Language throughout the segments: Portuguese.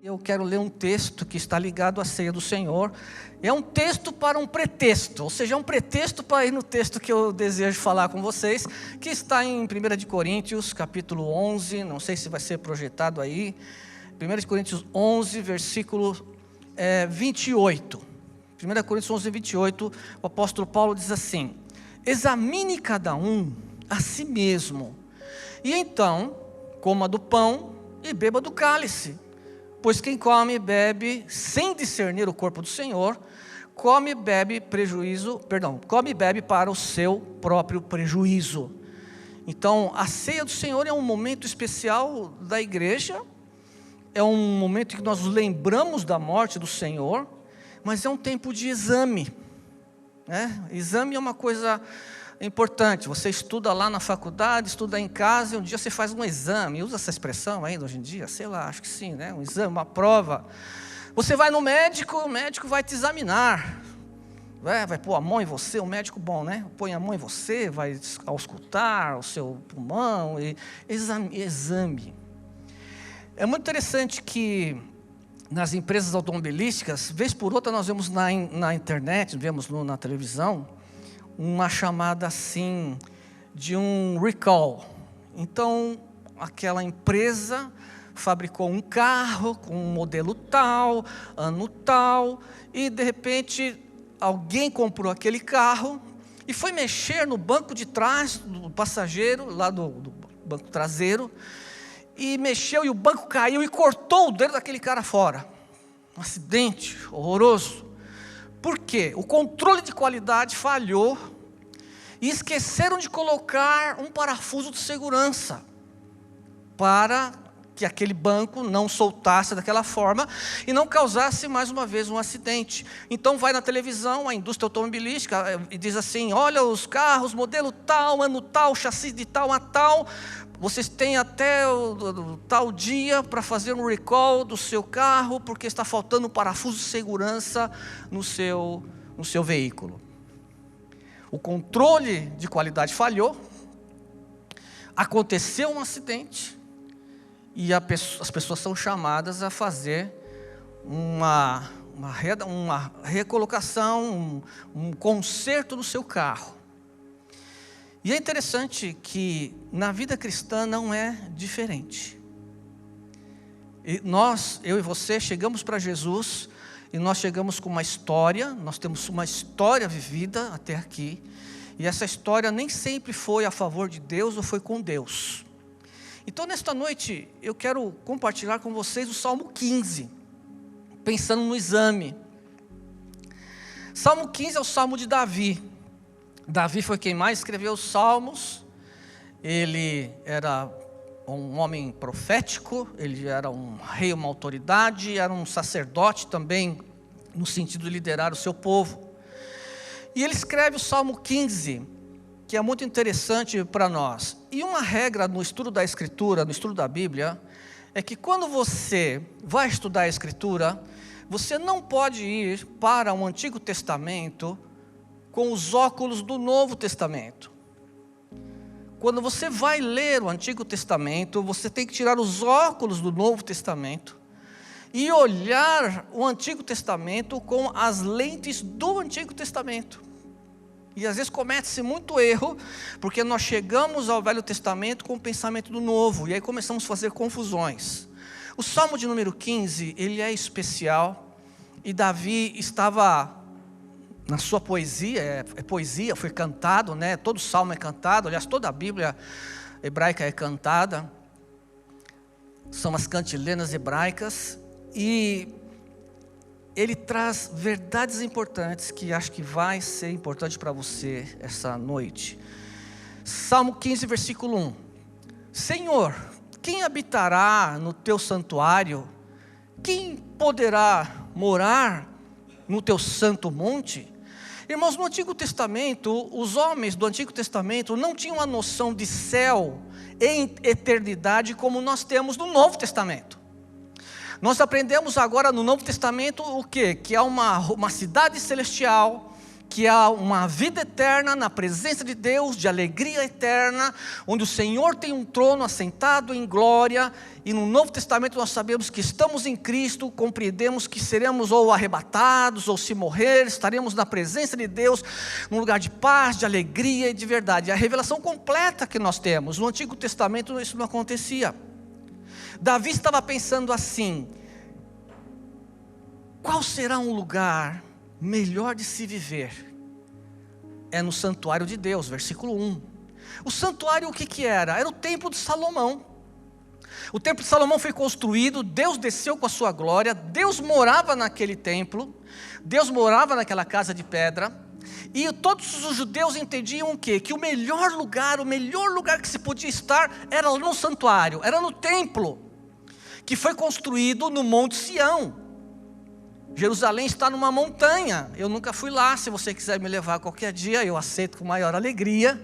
Eu quero ler um texto que está ligado à ceia do Senhor. É um texto para um pretexto, ou seja, é um pretexto para ir no texto que eu desejo falar com vocês, que está em 1 de Coríntios, capítulo 11, não sei se vai ser projetado aí, 1 de Coríntios 11, versículo 28. 1 Coríntios 11, 28, o apóstolo Paulo diz assim: examine cada um a si mesmo, e então coma do pão e beba do cálice. Pois quem come e bebe sem discernir o corpo do Senhor, come e bebe para o seu próprio prejuízo. Então, a ceia do Senhor é um momento especial da igreja, é um momento em que nós nos lembramos da morte do Senhor, mas é um tempo de exame, né? Exame é uma coisa importante. Você estuda lá na faculdade, estuda em casa, e um dia você faz um exame. Usa essa expressão ainda hoje em dia? Sei lá, acho que sim, né? Um exame, uma prova. Você vai no médico, o médico vai te examinar. Vai pôr a mão em você, um médico bom, né? Põe a mão em você, vai auscultar o seu pulmão. Exame. É muito interessante que nas empresas automobilísticas, vez por outra nós vemos na internet, vemos na televisão, uma chamada assim de um recall. Então, aquela empresa fabricou um carro com um modelo tal, ano tal, e de repente alguém comprou aquele carro e foi mexer no banco de trás do passageiro, lá do banco traseiro, e mexeu e o banco caiu e cortou o dedo daquele cara fora. Um acidente horroroso. Por quê? O controle de qualidade falhou e esqueceram de colocar um parafuso de segurança para que aquele banco não soltasse daquela forma e não causasse mais uma vez um acidente. Então vai na televisão, a indústria automobilística, e diz assim: olha os carros, modelo tal, ano tal, chassi de tal a tal, vocês têm até o tal dia para fazer um recall do seu carro, porque está faltando um parafuso de segurança no seu veículo. O controle de qualidade falhou, aconteceu um acidente, e as pessoas são chamadas a fazer uma recolocação, um conserto no seu carro. E é interessante que na vida cristã não é diferente. Eu e você chegamos para Jesus, e nós chegamos com uma história, nós temos uma história vivida até aqui, e essa história nem sempre foi a favor de Deus ou foi com Deus. Então nesta noite eu quero compartilhar com vocês o Salmo 15, pensando no exame. Salmo 15 é o Salmo de Davi. Davi foi quem mais escreveu os Salmos. Ele era um homem profético, ele era um rei, uma autoridade, era um sacerdote também, no sentido de liderar o seu povo. E ele escreve o Salmo 15, que é muito interessante para nós. E uma regra no estudo da Escritura, no estudo da Bíblia, é que quando você vai estudar a Escritura, você não pode ir para o Antigo Testamento com os óculos do Novo Testamento. Quando você vai ler o Antigo Testamento, você tem que tirar os óculos do Novo Testamento e olhar o Antigo Testamento com as lentes do Antigo Testamento. E às vezes comete-se muito erro, porque nós chegamos ao Velho Testamento com o pensamento do Novo, e aí começamos a fazer confusões. O Salmo de número 15, ele é especial, e Davi estava na sua poesia, poesia, foi cantado, né? Todo salmo é cantado, aliás, toda a Bíblia hebraica é cantada, são as cantilenas hebraicas, e ele traz verdades importantes que acho que vai ser importante para você essa noite. Salmo 15, versículo 1. Senhor, quem habitará no teu santuário? Quem poderá morar no teu santo monte? Irmãos, no Antigo Testamento, os homens do Antigo Testamento não tinham a noção de céu e eternidade como nós temos no Novo Testamento. Nós aprendemos agora no Novo Testamento o quê? Que há uma cidade celestial, que há uma vida eterna na presença de Deus, de alegria eterna, onde o Senhor tem um trono assentado em glória, e no Novo Testamento nós sabemos que estamos em Cristo, compreendemos que seremos ou arrebatados, ou se morrer, estaremos na presença de Deus, num lugar de paz, de alegria e de verdade. É a revelação completa que nós temos. No Antigo Testamento isso não acontecia. Davi estava pensando assim: qual será um lugar melhor de se viver? É no santuário de Deus, versículo 1. O santuário o que era? Era o templo de Salomão. O templo de Salomão foi construído, Deus desceu com a sua glória, Deus morava naquele templo, Deus morava naquela casa de pedra, e todos os judeus entendiam o quê? Que o melhor lugar que se podia estar era no santuário, era no templo, que foi construído no Monte Sião. Jerusalém está numa montanha, eu nunca fui lá, se você quiser me levar qualquer dia, eu aceito com maior alegria,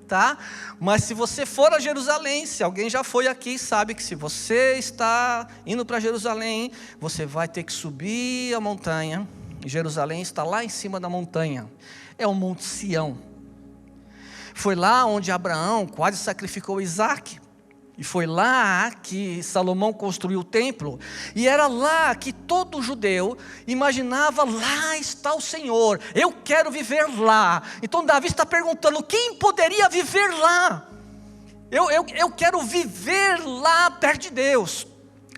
tá? Mas se você for a Jerusalém, se alguém já foi aqui, sabe que se você está indo para Jerusalém, você vai ter que subir a montanha. Jerusalém está lá em cima da montanha, é o Monte Sião. Foi lá onde Abraão quase sacrificou Isaac. E foi lá que Salomão construiu o templo, e era lá que todo judeu imaginava: lá está o Senhor, eu quero viver lá. Então Davi está perguntando: quem poderia viver lá? Eu quero viver lá perto de Deus.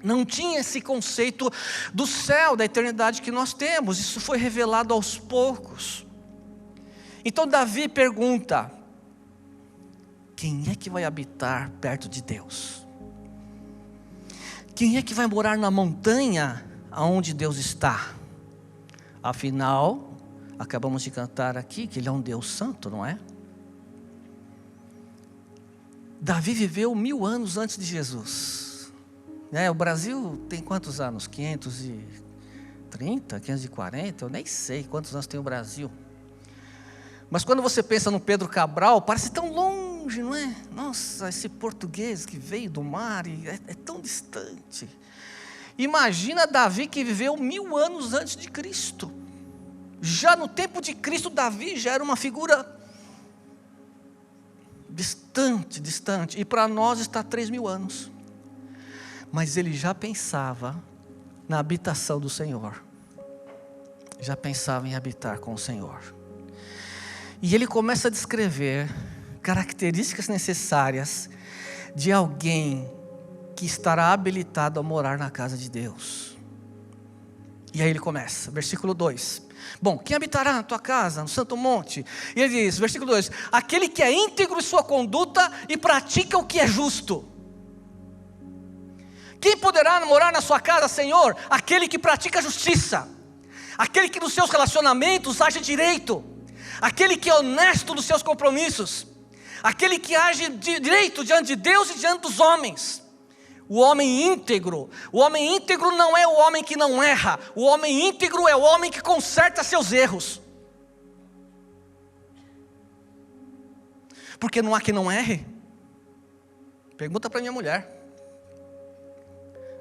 Não tinha esse conceito do céu, da eternidade que nós temos, isso foi revelado aos poucos. Então Davi pergunta: quem é que vai habitar perto de Deus? Quem é que vai morar na montanha aonde Deus está? Afinal, acabamos de cantar aqui que Ele é um Deus santo, não é? Davi viveu 1000 anos antes de Jesus. O Brasil tem quantos anos? 530, 540, eu nem sei quantos anos tem o Brasil. Mas quando você pensa no Pedro Cabral, parece tão longe, não é? Nossa, esse português que veio do mar e é tão distante. Imagina Davi, que viveu 1000 anos antes de Cristo. Já no tempo de Cristo, Davi já era uma figura distante. E para nós está 3000 anos. Mas ele já pensava na habitação do Senhor. Já pensava em habitar com o Senhor. E ele começa a descrever características necessárias de alguém que estará habilitado a morar na casa de Deus. E aí ele começa, versículo 2. Bom, quem habitará na tua casa, no santo monte? E ele diz, versículo 2: aquele que é íntegro em sua conduta e pratica o que é justo. Quem poderá morar na sua casa, Senhor? Aquele que pratica a justiça, aquele que nos seus relacionamentos age direito, aquele que é honesto nos seus compromissos, aquele que age direito diante de Deus e diante dos homens. O homem íntegro não é o homem que não erra, o homem íntegro é o homem que conserta seus erros. Porque não há quem não erre. Pergunta para minha mulher.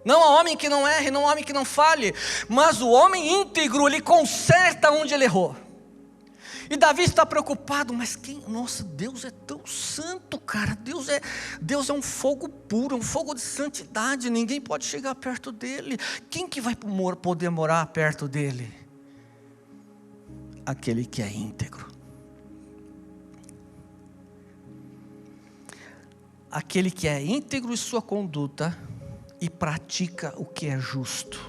Não há homem que não erre, não há homem que não falhe, mas o homem íntegro, ele conserta onde ele errou. E Davi está preocupado, mas nossa, Deus é tão santo, cara, Deus é um fogo puro, um fogo de santidade, ninguém pode chegar perto dele. Quem que vai poder morar perto dele? Aquele que é íntegro. Aquele que é íntegro em sua conduta e pratica o que é justo.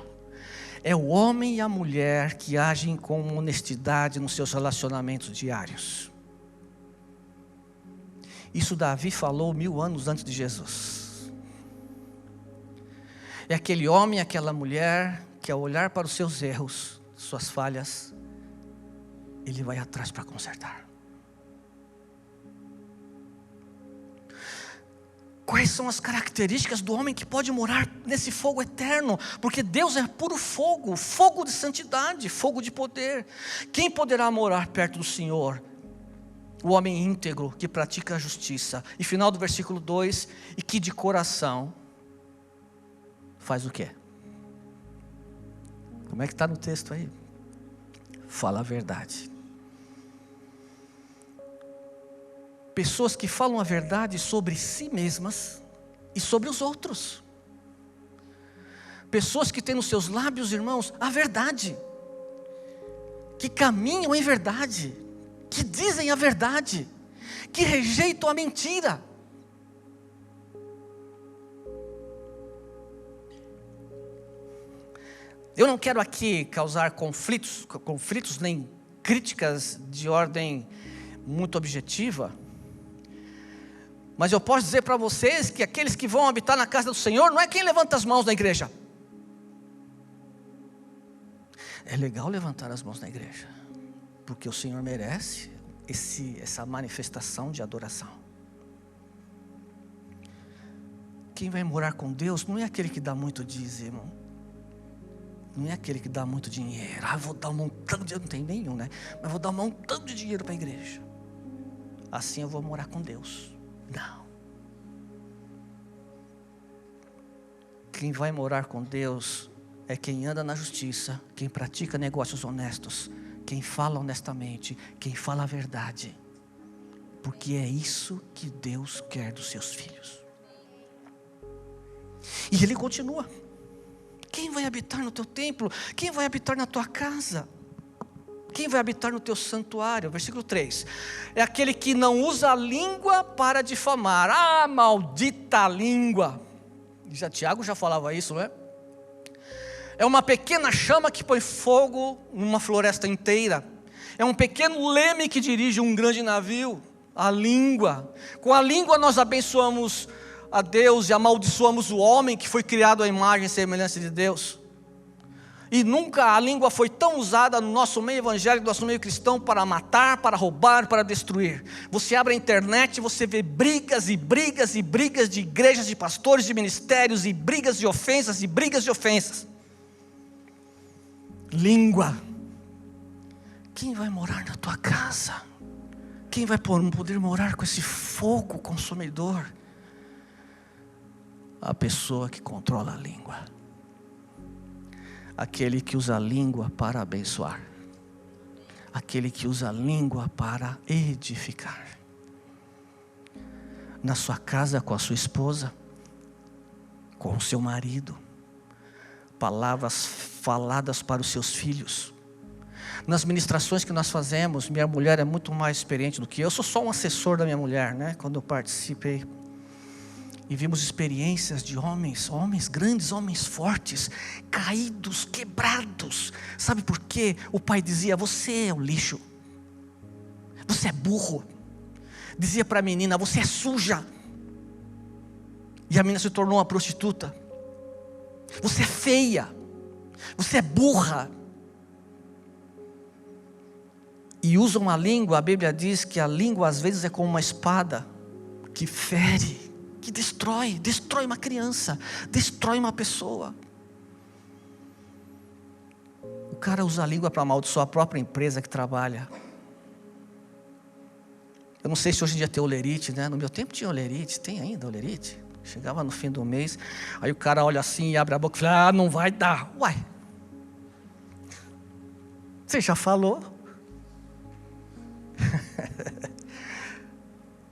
É o homem e a mulher que agem com honestidade nos seus relacionamentos diários. Isso Davi falou 1000 anos antes de Jesus. É aquele homem e aquela mulher que, ao olhar para os seus erros, suas falhas, ele vai atrás para consertar. Quais são as características do homem que pode morar nesse fogo eterno? Porque Deus é puro fogo, fogo de santidade, fogo de poder. Quem poderá morar perto do Senhor? O homem íntegro que pratica a justiça. E final do versículo 2, e que de coração faz o quê? Como é que está no texto aí? Fala a verdade. pessoas que falam a verdade sobre si mesmas e sobre os outros. Pessoas que têm nos seus lábios, irmãos, a verdade, que caminham em verdade, que dizem a verdade, que rejeitam a mentira. Eu não quero aqui causar conflitos nem críticas de ordem muito objetiva, mas eu posso dizer para vocês que aqueles que vão habitar na casa do Senhor não é quem levanta as mãos na igreja. É legal levantar as mãos na igreja, porque o Senhor merece essa manifestação de adoração. Quem vai morar com Deus não é aquele que dá muito dízimo, não é aquele que dá muito dinheiro. Vou dar um montão de dinheiro, não tem nenhum, né? Mas vou dar um montão de dinheiro para a igreja, assim eu vou morar com Deus. Não. Quem vai morar com Deus é quem anda na justiça, quem pratica negócios honestos, quem fala honestamente, quem fala a verdade, porque é isso que Deus quer dos seus filhos. E ele continua: quem vai habitar no teu templo? Quem vai habitar na tua casa? Quem vai habitar no teu santuário? Versículo 3: é aquele que não usa a língua para difamar. Maldita língua. Tiago já falava isso, não é? É uma pequena chama que põe fogo numa floresta inteira. É um pequeno leme que dirige um grande navio. A língua. Com a língua nós abençoamos a Deus e amaldiçoamos o homem que foi criado à imagem e semelhança de Deus. E nunca a língua foi tão usada no nosso meio evangélico, no nosso meio cristão, para matar, para roubar, para destruir. Você abre a internet e você vê brigas e brigas e brigas de igrejas, de pastores, de ministérios, e brigas de ofensas e brigas de ofensas. Língua. Quem vai morar na tua casa? Quem vai poder morar com esse fogo consumidor? A pessoa que controla a língua. Aquele que usa a língua para abençoar. Aquele que usa a língua para edificar. Na sua casa, com a sua esposa, com o seu marido. Palavras faladas para os seus filhos. Nas ministrações que nós fazemos, minha mulher é muito mais experiente do que eu. Eu sou só um assessor da minha mulher, né? Quando eu participei. E vimos experiências de homens grandes, homens fortes, caídos, quebrados. Sabe por quê? O pai dizia: você é um lixo, você é burro. Dizia para a menina: você é suja. E a menina se tornou uma prostituta. Você é feia, você é burra. E usam a língua. A Bíblia diz que a língua às vezes é como uma espada que fere, que destrói uma criança, destrói uma pessoa. O cara usa a língua para amaldiçoar a própria empresa que trabalha. Eu não sei se hoje em dia tem olerite, né? No meu tempo tinha olerite, tem ainda olerite. Chegava no fim do mês, aí o cara olha assim e abre a boca e fala: não vai dar. Uai, você já falou?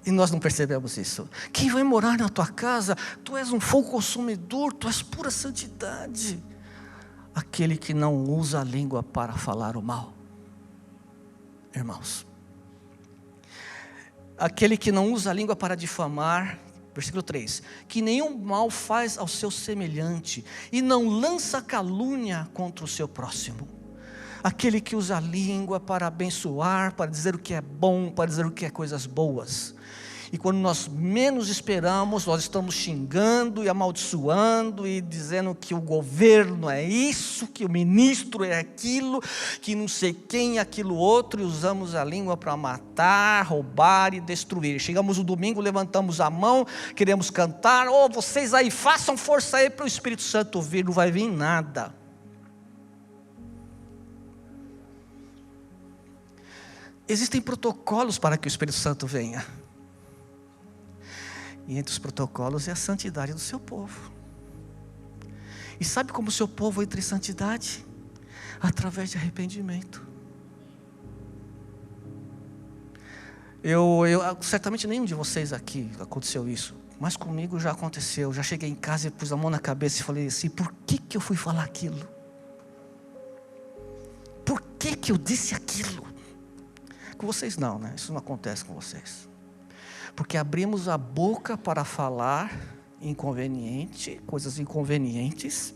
E nós não percebemos isso. Quem vai morar na tua casa? Tu és um fogo consumidor, tu és pura santidade. Aquele que não usa a língua para falar o mal. Irmãos, aquele que não usa a língua para difamar. Versículo 3: que nenhum mal faz ao seu semelhante, e não lança calúnia contra o seu próximo. Aquele que usa a língua para abençoar, para dizer o que é bom, para dizer o que é coisas boas. E quando nós menos esperamos, nós estamos xingando e amaldiçoando e dizendo que o governo é isso, que o ministro é aquilo, que não sei quem é aquilo outro, e usamos a língua para matar, roubar e destruir. Chegamos no domingo, levantamos a mão, queremos cantar: vocês aí, façam força aí para o Espírito Santo vir. Não vai vir nada. Existem protocolos para que o Espírito Santo venha. E entre os protocolos é a santidade do seu povo. E sabe como o seu povo entra em santidade? Através de arrependimento. Certamente nenhum de vocês aqui aconteceu isso, mas comigo já aconteceu. Já cheguei em casa e pus a mão na cabeça e falei assim: por que eu fui falar aquilo? Por que eu disse aquilo? Com vocês não, né? Isso não acontece com vocês. Porque abrimos a boca para falar coisas inconvenientes,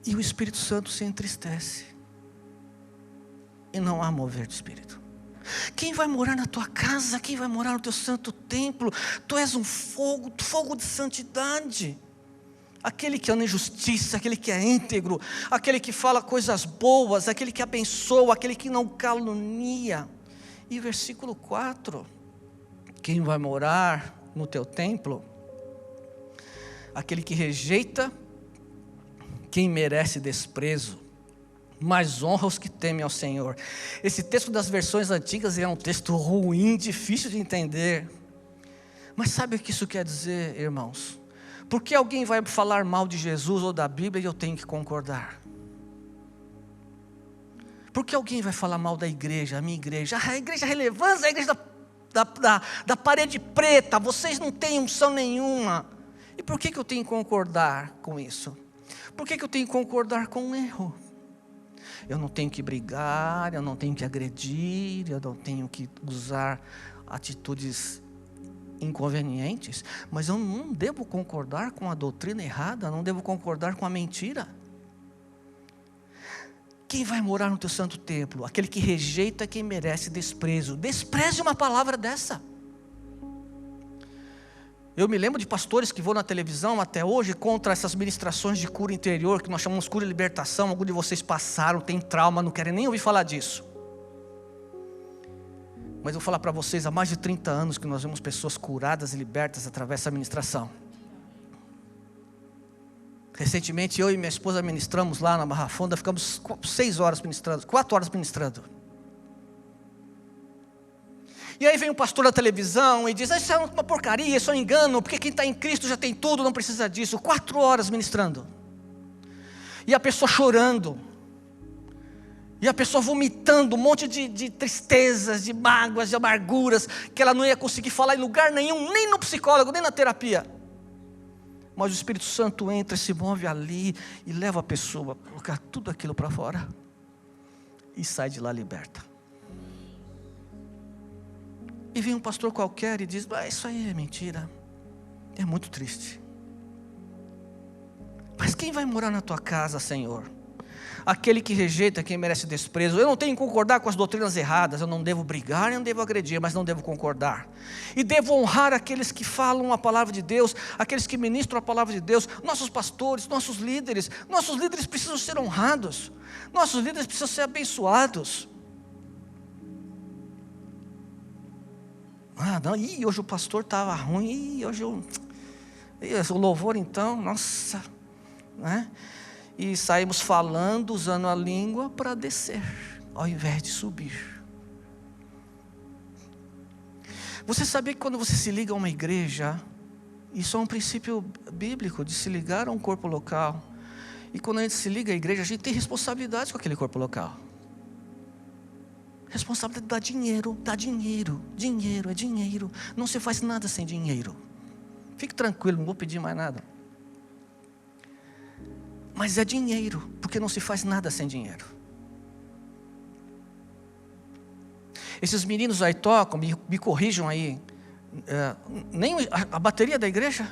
e o Espírito Santo se entristece. E não há mover de Espírito. Quem vai morar na tua casa? Quem vai morar no teu santo templo? Tu és um fogo de santidade. Aquele que anda em justiça, aquele que é íntegro, aquele que fala coisas boas, aquele que abençoa, aquele que não calunia. E versículo 4, quem vai morar no teu templo? Aquele que rejeita quem merece desprezo, mas honra os que temem ao Senhor. Esse texto das versões antigas é um texto ruim, difícil de entender. Mas sabe o que isso quer dizer, irmãos? Porque alguém vai falar mal de Jesus ou da Bíblia e eu tenho que concordar? Porque alguém vai falar mal da igreja, a minha igreja, a igreja relevância, a igreja da parede preta, vocês não têm unção nenhuma. E por que eu tenho que concordar com isso? Por que eu tenho que concordar com um erro? Eu não tenho que brigar, eu não tenho que agredir, eu não tenho que usar atitudes inconvenientes, mas eu não devo concordar com a doutrina errada, não devo concordar com a mentira. Quem vai morar no teu santo templo? Aquele que rejeita quem merece desprezo. Despreze uma palavra dessa. Eu me lembro de pastores que vão na televisão até hoje contra essas ministrações de cura interior, que nós chamamos de cura e libertação. Alguns de vocês passaram, têm trauma, não querem nem ouvir falar disso. Mas eu vou falar para vocês, há mais de 30 anos que nós vemos pessoas curadas e libertas através dessa ministração. Recentemente eu e minha esposa ministramos lá na Barra Funda, ficamos 6 horas ministrando, 4 horas ministrando. E aí vem um pastor da televisão e diz: isso é uma porcaria, isso é um engano, porque quem está em Cristo já tem tudo, não precisa disso. 4 horas ministrando. E a pessoa chorando. E a pessoa vomitando um monte de tristezas, de mágoas, de amarguras, que ela não ia conseguir falar em lugar nenhum, nem no psicólogo, nem na terapia. Mas o Espírito Santo entra, se move ali e leva a pessoa a colocar tudo aquilo para fora. E sai de lá liberta. E vem um pastor qualquer e diz: isso aí é mentira. É muito triste. Mas quem vai morar na tua casa, Senhor? Aquele que rejeita quem merece desprezo. Eu não tenho que concordar com as doutrinas erradas. Eu não devo brigar, eu não devo agredir, mas não devo concordar. E devo honrar aqueles que falam a palavra de Deus, aqueles que ministram a palavra de Deus, nossos pastores, nossos líderes. Nossos líderes precisam ser honrados. Nossos líderes precisam ser abençoados. Hoje o pastor estava ruim, hoje o louvor então, nossa, né? E saímos falando, usando a língua para descer, ao invés de subir. Você sabia que quando você se liga a uma igreja, isso é um princípio bíblico, de se ligar a um corpo local. E quando a gente se liga à igreja, a gente tem responsabilidade com aquele corpo local. Responsabilidade dá dinheiro, dinheiro é dinheiro. Não se faz nada sem dinheiro. Fique tranquilo, não vou pedir mais nada. Mas é dinheiro, porque não se faz nada sem dinheiro. Esses meninos aí tocam, me corrijam aí. Nem a bateria da igreja?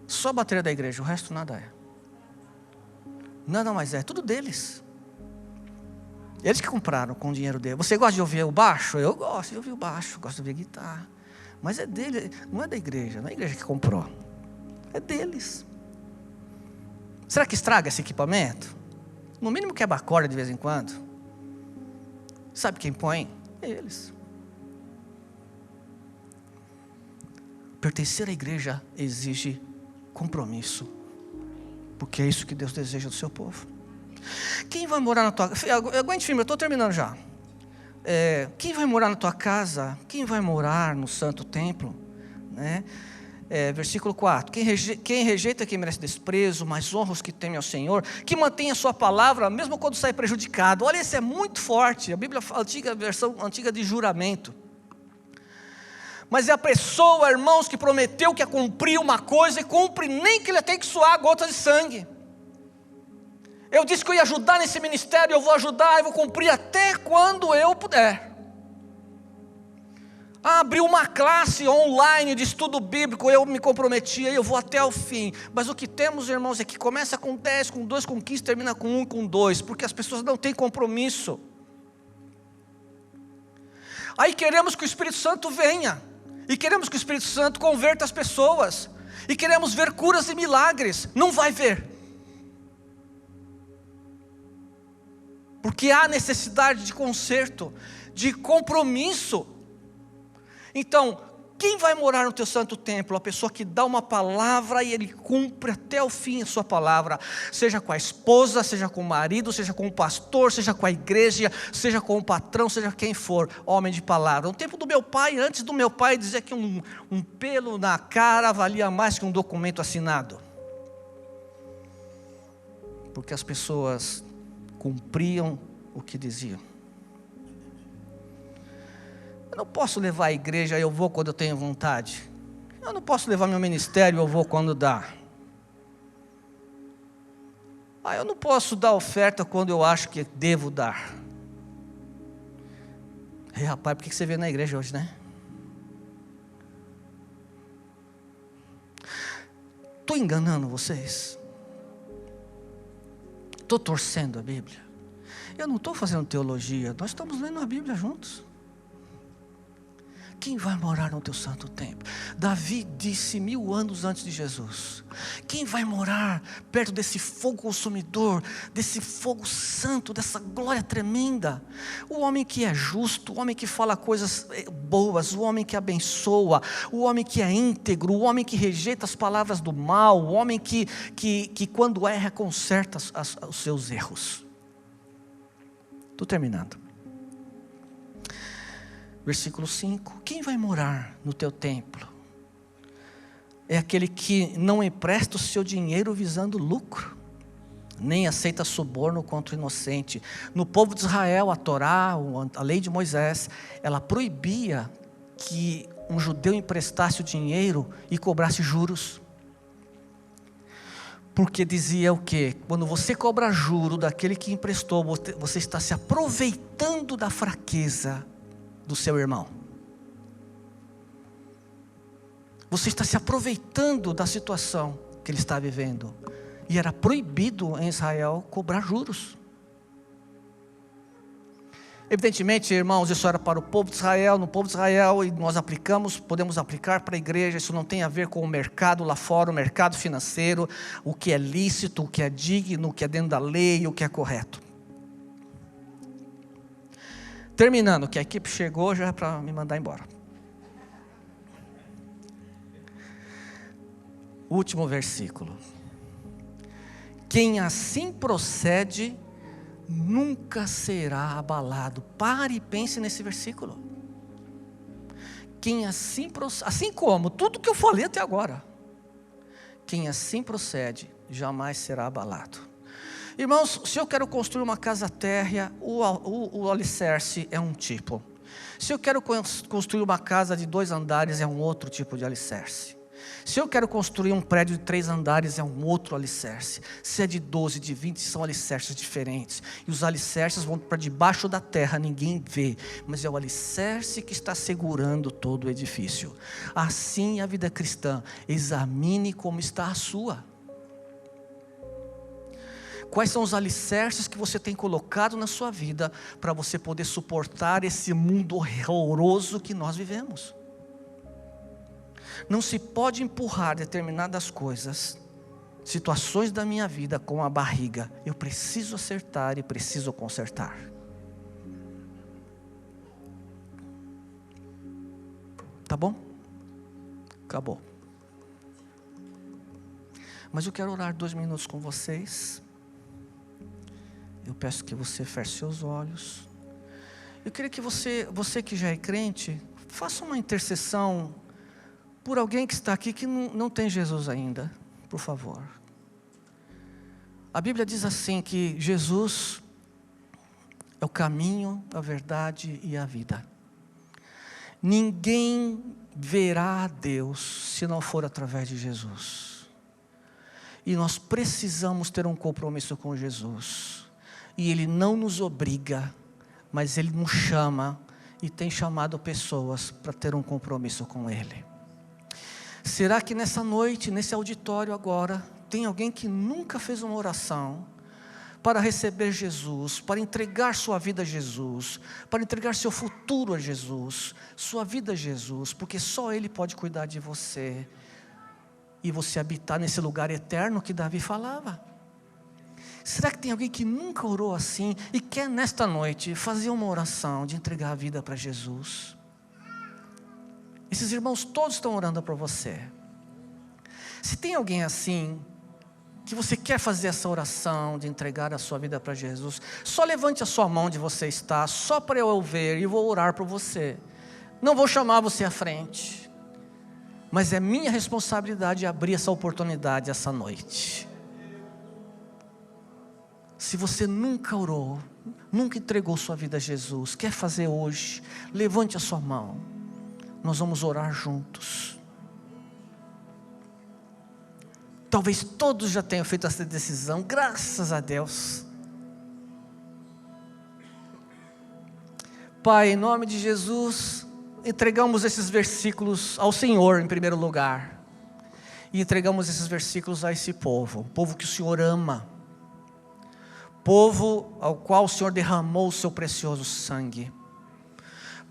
Só a bateria da igreja, o resto nada é. Nada mais é, tudo deles. Eles que compraram com o dinheiro dele. Você gosta de ouvir o baixo? Eu gosto de ouvir o baixo, gosto de ouvir a guitarra. Mas é dele, não é da igreja, não é a igreja que comprou. É deles. Será que estraga esse equipamento? No mínimo quebra a corda de vez em quando. Sabe quem põe? Eles. Pertencer à igreja exige compromisso. Porque é isso que Deus deseja do seu povo. Quem vai morar na tua casa? Aguente firme, eu estou terminando já. Quem vai morar na tua casa? Quem vai morar no santo templo? Né? Versículo 4, quem rejeita quem merece desprezo, mas honra os que temem ao Senhor, que mantém a sua palavra, mesmo quando sai prejudicado. Olha, isso é muito forte, a Bíblia, a versão antiga de juramento. Mas é a pessoa, irmãos, que prometeu que ia cumprir uma coisa e cumpre, nem que ele tenha que suar gotas de sangue. Eu disse que eu ia ajudar nesse ministério, eu vou ajudar, eu vou cumprir até quando eu puder. Abriu uma classe online de estudo bíblico, eu me comprometi, eu vou até o fim. Mas o que temos, irmãos, é que começa com 10, com 2, com 15, termina com 1, com 2, porque as pessoas não têm compromisso. Aí queremos que o Espírito Santo venha, e queremos que o Espírito Santo converta as pessoas, e queremos ver curas e milagres. Não vai ver, porque há necessidade de conserto, de compromisso. Então, quem vai morar no teu santo templo? A pessoa que dá uma palavra e ele cumpre até o fim a sua palavra, seja com a esposa, seja com o marido, seja com o pastor, seja com a igreja, seja com o patrão, seja quem for, homem de palavra. No tempo do meu pai, antes do meu pai, dizia que um pelo na cara valia mais que um documento assinado, porque as pessoas cumpriam o que diziam. Eu não posso levar a igreja, eu vou quando eu tenho vontade. Eu não posso levar meu ministério, eu vou quando dá. Eu não posso dar oferta quando eu acho que devo dar. Rapaz, por que você veio na igreja hoje, né? Estou enganando vocês? Estou torcendo a Bíblia? Eu não estou fazendo teologia, nós estamos lendo a Bíblia juntos. Quem vai morar no teu santo templo? Davi disse 1000 anos antes de Jesus: quem vai morar perto desse fogo consumidor, desse fogo santo, dessa glória tremenda? O homem que é justo, o homem que fala coisas boas, o homem que abençoa, o homem que é íntegro, o homem que rejeita as palavras do mal, o homem que quando erra conserta os seus erros. Estou terminando. Versículo 5, quem vai morar no teu templo? É aquele que não empresta o seu dinheiro visando lucro, nem aceita suborno contra o inocente. No povo de Israel, a Torá, a lei de Moisés, ela proibia que um judeu emprestasse o dinheiro e cobrasse juros. Porque dizia o quê? Quando você cobra juro daquele que emprestou, você está se aproveitando da fraqueza do seu irmão. Você está se aproveitando da situação que ele está vivendo. E era proibido em Israel cobrar juros. Evidentemente, irmãos, isso era para o povo de Israel. No povo de Israel, e nós podemos aplicar para a igreja. Isso não tem a ver com o mercado lá fora, o mercado financeiro, o que é lícito, o que é digno, o que é dentro da lei, o que é correto. Terminando, que a equipe chegou já para me mandar embora. Último versículo. Quem assim procede, nunca será abalado. Pare e pense nesse versículo. Quem assim como tudo que eu falei até agora, quem assim procede, jamais será abalado. Irmãos, se eu quero construir uma casa térrea, o alicerce é um tipo. Se eu quero construir uma casa de 2 andares, é um outro tipo de alicerce. Se eu quero construir um prédio de 3 andares, é um outro alicerce. Se é de 12, de 20, são alicerces diferentes. E os alicerces vão para debaixo da terra, ninguém vê. Mas é o alicerce que está segurando todo o edifício. Assim a vida cristã, examine como está a sua. Quais são os alicerces que você tem colocado na sua vida para você poder suportar esse mundo horroroso que nós vivemos? Não se pode empurrar determinadas coisas, situações da minha vida com a barriga. Eu preciso acertar e preciso consertar. Tá bom? Acabou. Mas eu quero orar 2 minutos com vocês. Eu peço que você feche seus olhos. Eu queria que você que já é crente, faça uma intercessão por alguém que está aqui que não tem Jesus ainda, por favor. A Bíblia diz assim que Jesus é o caminho, a verdade e a vida. Ninguém verá a Deus se não for através de Jesus. E nós precisamos ter um compromisso com Jesus. E Ele não nos obriga, mas Ele nos chama e tem chamado pessoas para ter um compromisso com Ele. Será que nessa noite, nesse auditório agora, tem alguém que nunca fez uma oração para receber Jesus, para entregar sua vida a Jesus, para entregar seu futuro a Jesus, sua vida a Jesus, porque só Ele pode cuidar de você, e você habitar nesse lugar eterno que Davi falava? Será que tem alguém que nunca orou assim, e quer nesta noite fazer uma oração de entregar a vida para Jesus? Esses irmãos todos estão orando por você. Se tem alguém assim, que você quer fazer essa oração de entregar a sua vida para Jesus, só levante a sua mão onde você está, só para eu ver, e vou orar por você. Não vou chamar você à frente, mas é minha responsabilidade abrir essa oportunidade essa noite. Se você nunca orou, nunca entregou sua vida a Jesus, quer fazer hoje, levante a sua mão, nós vamos orar juntos. Talvez todos já tenham feito essa decisão, graças a Deus. Pai, em nome de Jesus, entregamos esses versículos ao Senhor em primeiro lugar. E entregamos esses versículos a esse povo, povo que o Senhor ama. Povo ao qual o Senhor derramou o seu precioso sangue.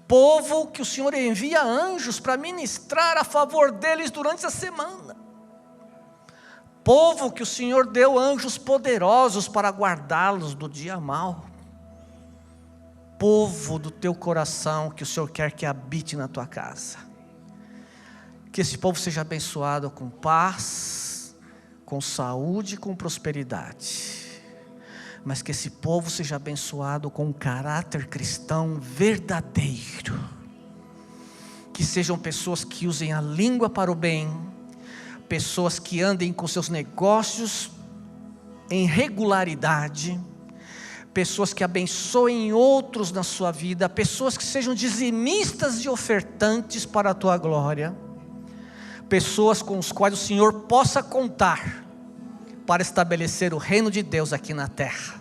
Povo que o Senhor envia anjos para ministrar a favor deles durante a semana. Povo que o Senhor deu anjos poderosos para guardá-los do dia mau. Povo do teu coração que o Senhor quer que habite na tua casa. Que esse povo seja abençoado com paz, com saúde e com prosperidade. Mas que esse povo seja abençoado com um caráter cristão verdadeiro. Que sejam pessoas que usem a língua para o bem, pessoas que andem com seus negócios em regularidade, pessoas que abençoem outros na sua vida, pessoas que sejam dizimistas e ofertantes para a tua glória, pessoas com as quais o Senhor possa contar para estabelecer o reino de Deus aqui na terra.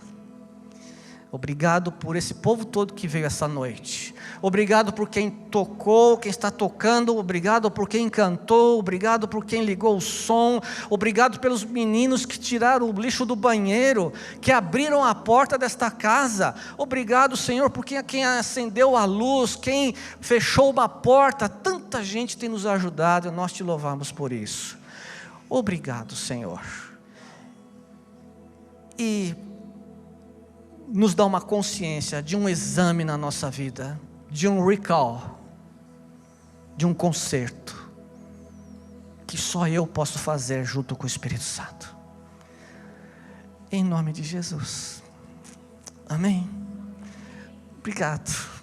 Obrigado por esse povo todo que veio essa noite. Obrigado por quem tocou, quem está tocando. Obrigado por quem cantou. Obrigado por quem ligou o som. Obrigado pelos meninos que tiraram o lixo do banheiro, que abriram a porta desta casa. Obrigado, Senhor, por quem acendeu a luz, quem fechou uma porta. Tanta gente tem nos ajudado e nós te louvamos por isso. Obrigado, Senhor. E nos dá uma consciência de um exame na nossa vida, de um recall, de um conserto, que só eu posso fazer junto com o Espírito Santo. Em nome de Jesus. Amém. Obrigado.